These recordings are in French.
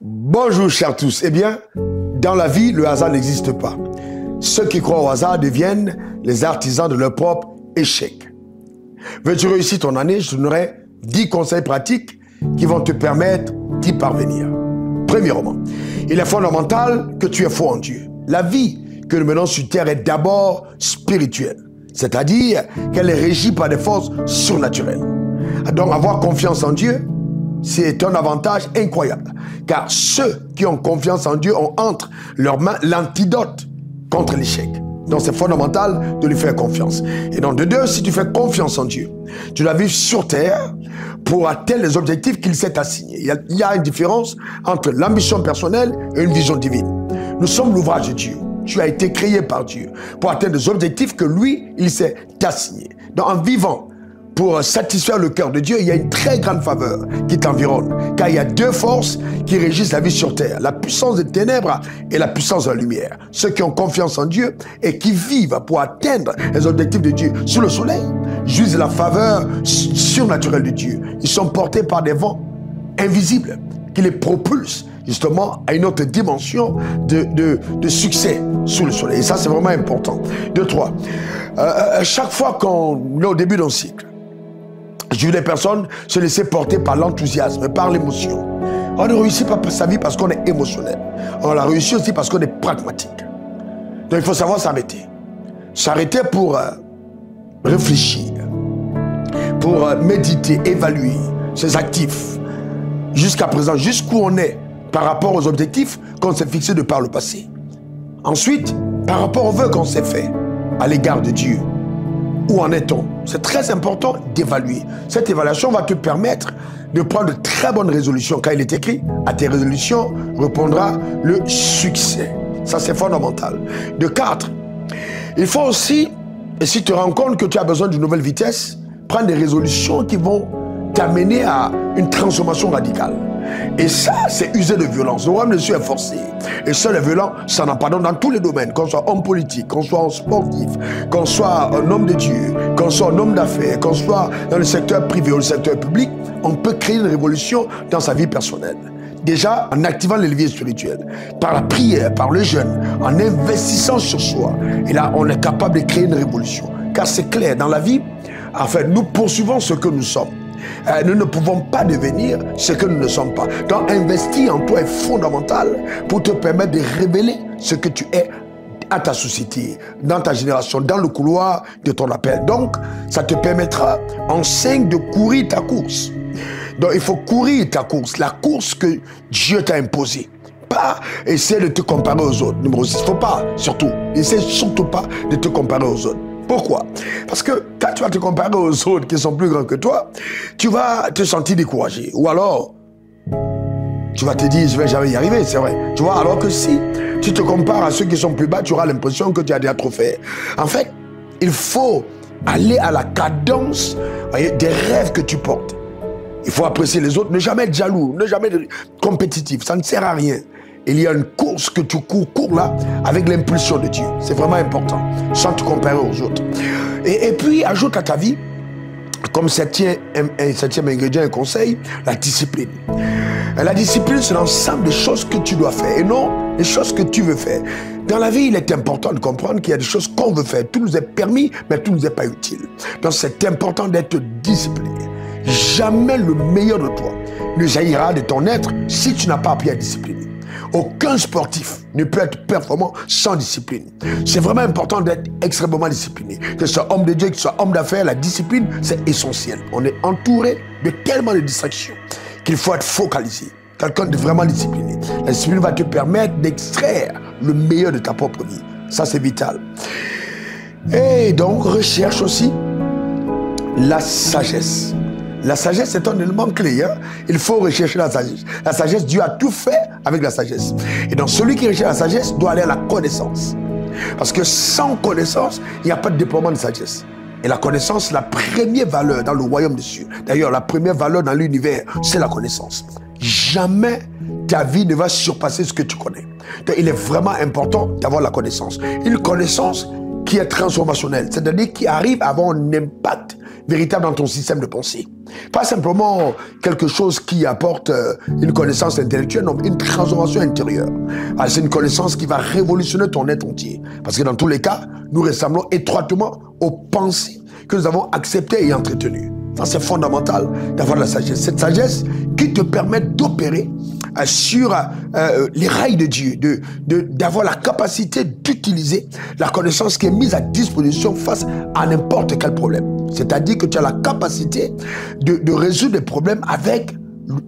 Bonjour chers tous. Eh bien, dans la vie, le hasard n'existe pas. Ceux qui croient au hasard deviennent les artisans de leur propre échec. Veux-tu réussir ton année? Je te donnerai 10 conseils pratiques qui vont te permettre d'y parvenir. Premièrement, il est fondamental que tu aies foi en Dieu. La vie que nous menons sur terre est d'abord spirituelle, c'est-à-dire qu'elle est régie par des forces surnaturelles. Donc avoir confiance en Dieu, c'est un avantage incroyable, car ceux qui ont confiance en Dieu ont entre leurs mains l'antidote contre l'échec. Donc c'est fondamental de lui faire confiance. Et donc de deux, si tu fais confiance en Dieu, tu dois vivre sur terre pour atteindre les objectifs qu'il s'est assignés. Il y a une différence entre l'ambition personnelle et une vision divine. Nous sommes l'ouvrage de Dieu. Tu as été créé par Dieu pour atteindre les objectifs que lui, il s'est assigné. Donc en vivant pour satisfaire le cœur de Dieu, il y a une très grande faveur qui t'environne. Car il y a deux forces qui régissent la vie sur terre. La puissance des ténèbres et la puissance de la lumière. Ceux qui ont confiance en Dieu et qui vivent pour atteindre les objectifs de Dieu sous le soleil, jouissent de la faveur surnaturelle de Dieu. Ils sont portés par des vents invisibles qui les propulsent justement à une autre dimension de succès sous le soleil. Et ça, c'est vraiment important. Deux, trois. Chaque fois qu'on est au début d'un cycle, j'ai vu des personnes se laisser porter par l'enthousiasme, par l'émotion. On ne réussit pas sa vie parce qu'on est émotionnel. On la réussit aussi parce qu'on est pragmatique. Donc il faut savoir s'arrêter. S'arrêter pour réfléchir, pour méditer, évaluer ses actifs. Jusqu'à présent, jusqu'où on est par rapport aux objectifs qu'on s'est fixés de par le passé. Ensuite, par rapport aux vœux qu'on s'est fait à l'égard de Dieu. Où en est-on? C'est très important d'évaluer. Cette évaluation va te permettre de prendre de très bonnes résolutions. Quand il est écrit, à tes résolutions répondra le succès. Ça, c'est fondamental. De 4, il faut aussi, et si tu te rends compte que tu as besoin d'une nouvelle vitesse, prendre des résolutions qui vont t'amener à une transformation radicale. Et ça, c'est user de violence. Le royaume de Dieu est forcé. Et seul les violents s'en emparent dans tous les domaines. Qu'on soit homme politique, qu'on soit un sportif, qu'on soit un homme de Dieu, qu'on soit un homme d'affaires, qu'on soit dans le secteur privé ou le secteur public, on peut créer une révolution dans sa vie personnelle. Déjà, en activant les leviers spirituels, par la prière, par le jeûne, en investissant sur soi. Et là, on est capable de créer une révolution. Car c'est clair, dans la vie, en fait, nous poursuivons ce que nous sommes. Nous ne pouvons pas devenir ce que nous ne sommes pas. Donc investir en toi est fondamental pour te permettre de révéler ce que tu es à ta société, dans ta génération, dans le couloir de ton appel. Donc ça te permettra en 5 de courir ta course. Donc il faut courir ta course, la course que Dieu t'a imposée. Pas essayer de te comparer aux autres. Numéro 6, il ne faut pas, surtout, essaie surtout pas de te comparer aux autres. Pourquoi? Parce que quand tu vas te comparer aux autres qui sont plus grands que toi, tu vas te sentir découragé. Ou alors, tu vas te dire, je ne vais jamais y arriver, c'est vrai. Tu vois, alors que si tu te compares à ceux qui sont plus bas, tu auras l'impression que tu as déjà trop fait. En fait, il faut aller à la cadence, voyez, des rêves que tu portes. Il faut apprécier les autres, ne jamais être jaloux, ne jamais être compétitif, ça ne sert à rien. Il y a une course que tu cours là avec l'impulsion de Dieu. C'est vraiment important, sans te comparer aux autres. Et puis, ajoute à ta vie, comme septième ingrédient et conseil, la discipline. La discipline, c'est l'ensemble des choses que tu dois faire et non les choses que tu veux faire. Dans la vie, il est important de comprendre qu'il y a des choses qu'on veut faire. Tout nous est permis, mais tout ne nous est pas utile. Donc, c'est important d'être discipliné. Jamais le meilleur de toi ne jaillira de ton être si tu n'as pas appris à discipliner. Aucun sportif ne peut être performant sans discipline. C'est vraiment important d'être extrêmement discipliné. Que ce soit homme de Dieu, que ce soit homme d'affaires, la discipline, c'est essentiel. On est entouré de tellement de distractions qu'il faut être focalisé. Quelqu'un de vraiment discipliné. La discipline va te permettre d'extraire le meilleur de ta propre vie. Ça, c'est vital. Et donc, recherche aussi la sagesse. La sagesse est un élément clé. Hein? Il faut rechercher la sagesse. La sagesse, Dieu a tout fait avec la sagesse. Et donc, celui qui recherche la sagesse doit aller à la connaissance. Parce que sans connaissance, il n'y a pas de déploiement de sagesse. Et la connaissance, c'est la première valeur dans le royaume des cieux. D'ailleurs, la première valeur dans l'univers, c'est la connaissance. Jamais ta vie ne va surpasser ce que tu connais. Donc, il est vraiment important d'avoir la connaissance. Une connaissance qui est transformationnelle, c'est-à-dire qui arrive à avoir un impact véritable dans ton système de pensée. Pas simplement quelque chose qui apporte une connaissance intellectuelle, non, une transformation intérieure. C'est une connaissance qui va révolutionner ton être entier. Parce que dans tous les cas, nous ressemblons étroitement aux pensées que nous avons acceptées et entretenues. C'est fondamental d'avoir de la sagesse. Cette sagesse qui te permet d'opérer sur les rails de Dieu, d'avoir la capacité d'utiliser la connaissance qui est mise à disposition face à n'importe quel problème. C'est-à-dire que tu as la capacité de résoudre des problèmes avec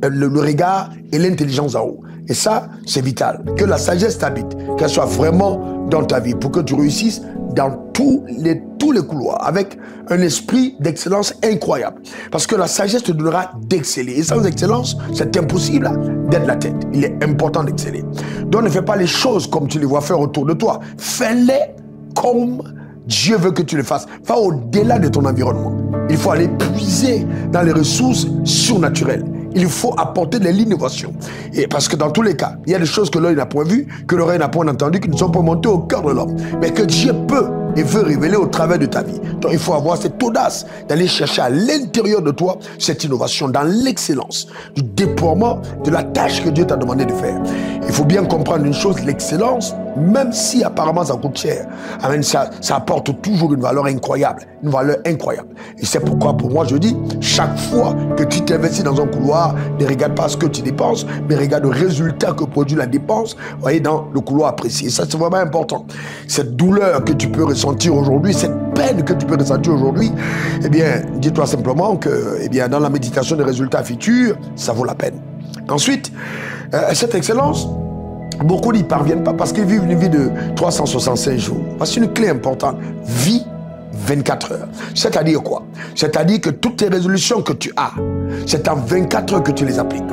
le regard et l'intelligence en haut. Et ça, c'est vital. Que la sagesse t'habite, qu'elle soit vraiment dans ta vie pour que tu réussisses dans tous les couloirs avec un esprit d'excellence incroyable. Parce que la sagesse te donnera d'exceller. Et sans excellence, c'est impossible d'être la tête. Il est important d'exceller. Donc ne fais pas les choses comme tu les vois faire autour de toi. Fais-les comme Dieu veut que tu les fasses. Va au-delà de ton environnement. Il faut aller puiser dans les ressources surnaturelles. Il faut apporter de l'innovation. Et parce que dans tous les cas, il y a des choses que l'œil n'a point vues, que l'oreille n'a point entendues, qui ne sont pas montées au cœur de l'homme. Mais que Dieu peut et veut révéler au travers de ta vie. Donc il faut avoir cette audace d'aller chercher à l'intérieur de toi cette innovation, dans l'excellence du déploiement de la tâche que Dieu t'a demandé de faire. Il faut bien comprendre une chose, l'excellence, même si apparemment ça coûte cher, ça apporte toujours une valeur incroyable. Une valeur incroyable. Et c'est pourquoi pour moi je dis, chaque fois que tu t'investis dans un couloir, ne regarde pas ce que tu dépenses, mais regarde le résultat que produit la dépense, voyez, dans le couloir apprécié. Ça c'est vraiment important. Cette douleur que tu peux ressentir aujourd'hui, cette peine que tu peux ressentir aujourd'hui, eh bien, dis-toi simplement que, eh bien, dans la méditation des résultats futurs, ça vaut la peine. Ensuite, cette excellence, beaucoup n'y parviennent pas parce qu'ils vivent une vie de 365 jours. C'est une clé importante. Vie 24 heures. C'est-à-dire quoi? C'est-à-dire que toutes tes résolutions que tu as, c'est en 24 heures que tu les appliques.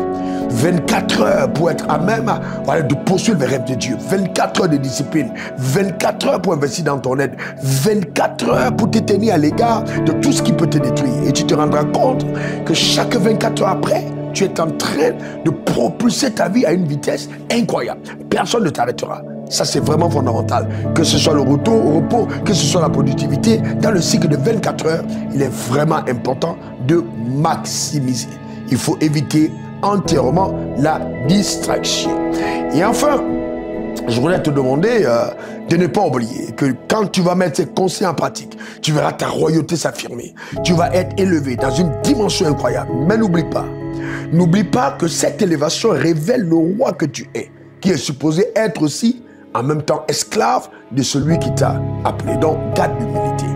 24 heures pour être à même, voilà, de poursuivre les rêves de Dieu. 24 heures de discipline. 24 heures pour investir dans ton aide. 24 heures pour te tenir à l'égard de tout ce qui peut te détruire. Et tu te rendras compte que chaque 24 heures après, tu es en train de propulser ta vie à une vitesse incroyable. Personne ne t'arrêtera. Ça, c'est vraiment fondamental. Que ce soit le retour au repos, que ce soit la productivité, dans le cycle de 24 heures, il est vraiment important de maximiser. Il faut éviter entièrement la distraction. Et enfin, je voulais te demander de ne pas oublier que quand tu vas mettre ces conseils en pratique, tu verras ta royauté s'affirmer. Tu vas être élevé dans une dimension incroyable. Mais n'oublie pas que cette élévation révèle le roi que tu es, qui est supposé être aussi en même temps esclave de celui qui t'a appelé. Donc, garde l'humilité.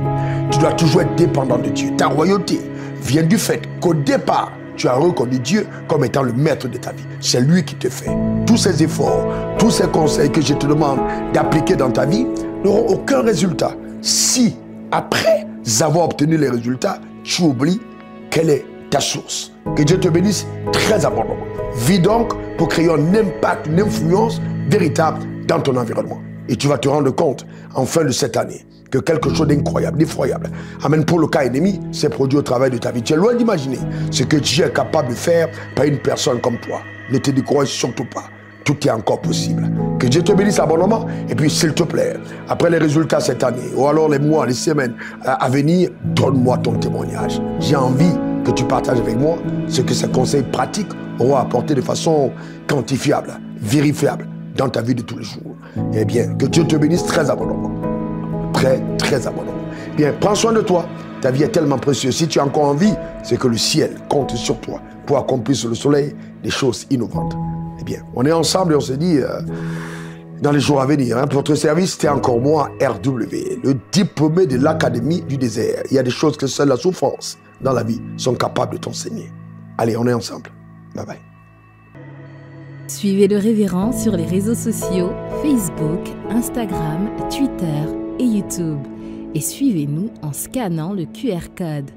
Tu dois toujours être dépendant de Dieu. Ta royauté vient du fait qu'au départ, tu as reconnu Dieu comme étant le maître de ta vie. C'est lui qui te fait. Tous ces efforts, tous ces conseils que je te demande d'appliquer dans ta vie n'auront aucun résultat si, après avoir obtenu les résultats, tu oublies quelle est ta source. Que Dieu te bénisse très abondamment. Vis donc pour créer un impact, une influence véritable dans ton environnement. Et tu vas te rendre compte, en fin de cette année, que quelque chose d'incroyable, d'effroyable, amène pour le cas ennemi, s'est produit au travail de ta vie. Tu es loin d'imaginer ce que Dieu est capable de faire par une personne comme toi. Ne te décourage surtout pas. Tout est encore possible. Que Dieu te bénisse abondamment. Et puis, s'il te plaît, après les résultats cette année, ou alors les mois, les semaines à venir, donne-moi ton témoignage. J'ai envie que tu partages avec moi ce que ces conseils pratiques auront apporté de façon quantifiable, vérifiable dans ta vie de tous les jours. Eh bien, que Dieu te bénisse très abondamment. Très, très abondamment. Bien, prends soin de toi. Ta vie est tellement précieuse. Si tu as encore envie, c'est que le ciel compte sur toi pour accomplir sur le soleil des choses innovantes. Eh bien, on est ensemble et on se dit dans les jours à venir. Pour votre service, c'était encore moi, RW, le diplômé de l'Académie du désert. Il y a des choses que seule la souffrance dans la vie sont capables de t'enseigner. Allez, on est ensemble. Bye bye. Suivez le révérend sur les réseaux sociaux, Facebook, Instagram, Twitter et YouTube. Et suivez-nous en scannant le QR code.